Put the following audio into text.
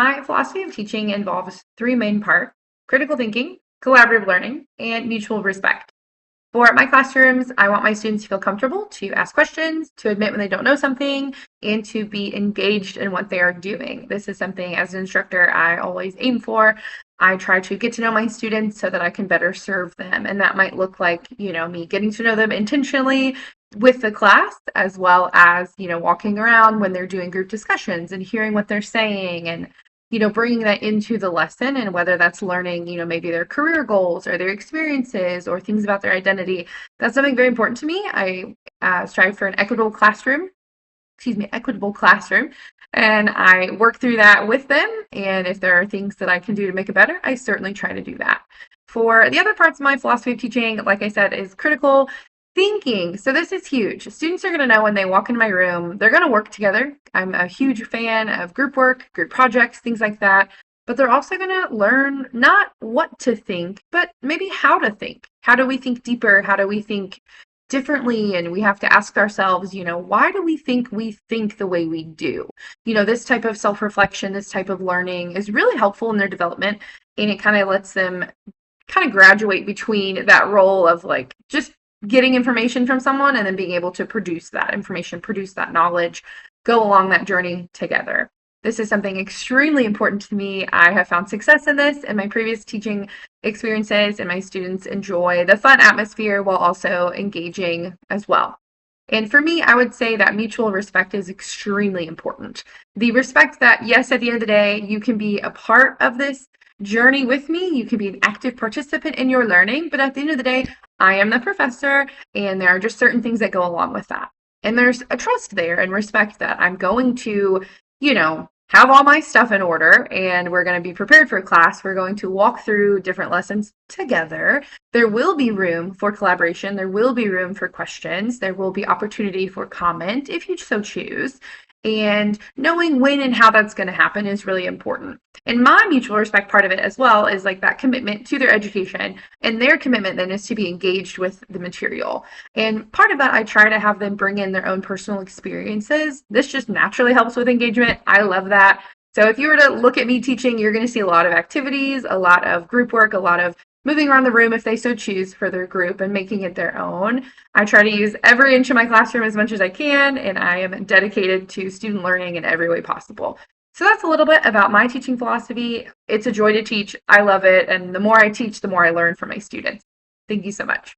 My philosophy of teaching involves three main parts: critical thinking, collaborative learning, and mutual respect. For my classrooms, I want my students to feel comfortable to ask questions, to admit when they don't know something, and to be engaged in what they are doing. This is something as an instructor I always aim for. I try to get to know my students so that I can better serve them. And that might look like, me getting to know them intentionally with the class, as well as, walking around when they're doing group discussions and hearing what they're saying and bringing that into the lesson, and whether that's learning, maybe their career goals or their experiences or things about their identity. That's something very important to me. I strive for an equitable classroom, and I work through that with them. And if there are things that I can do to make it better, I certainly try to do that. For the other parts of my philosophy of teaching, like I said, is critical thinking. So this is huge. Students are going to know when they walk into my room, they're going to work together. I'm a huge fan of group work, group projects, things like that. But they're also going to learn not what to think, but maybe how to think. How do we think deeper? How do we think differently? And we have to ask ourselves, why do we think the way we do? This type of self-reflection, this type of learning is really helpful in their development. And it kind of lets them kind of graduate between that role of like just getting information from someone and then being able to produce that information, produce that knowledge, go along that journey together. This is something extremely important to me. I have found success in this in my previous teaching experiences, and my students enjoy the fun atmosphere while also engaging as well. And for me, I would say that mutual respect is extremely important. The respect that, yes, at the end of the day, you can be a part of this journey with me. You can be an active participant in your learning, but at the end of the day, I am the professor, and there are just certain things that go along with that. And there's a trust there and respect that I'm going to, have all my stuff in order, and we're going to be prepared for class. We're going to walk through different lessons together. There will be room for collaboration. There will be room for questions. There will be opportunity for comment if you so choose. And knowing when and how that's going to happen is really important. And my mutual respect part of it as well is like that commitment to their education, and their commitment then is to be engaged with the material. And part of that, I try to have them bring in their own personal experiences. This just naturally helps with engagement. I love that. So if you were to look at me teaching, you're going to see a lot of activities, a lot of group work, a lot of moving around the room if they so choose for their group and making it their own. I try to use every inch of my classroom as much as I can, and I am dedicated to student learning in every way possible. So that's a little bit about my teaching philosophy. It's a joy to teach. I love it. And the more I teach, the more I learn from my students. Thank you so much.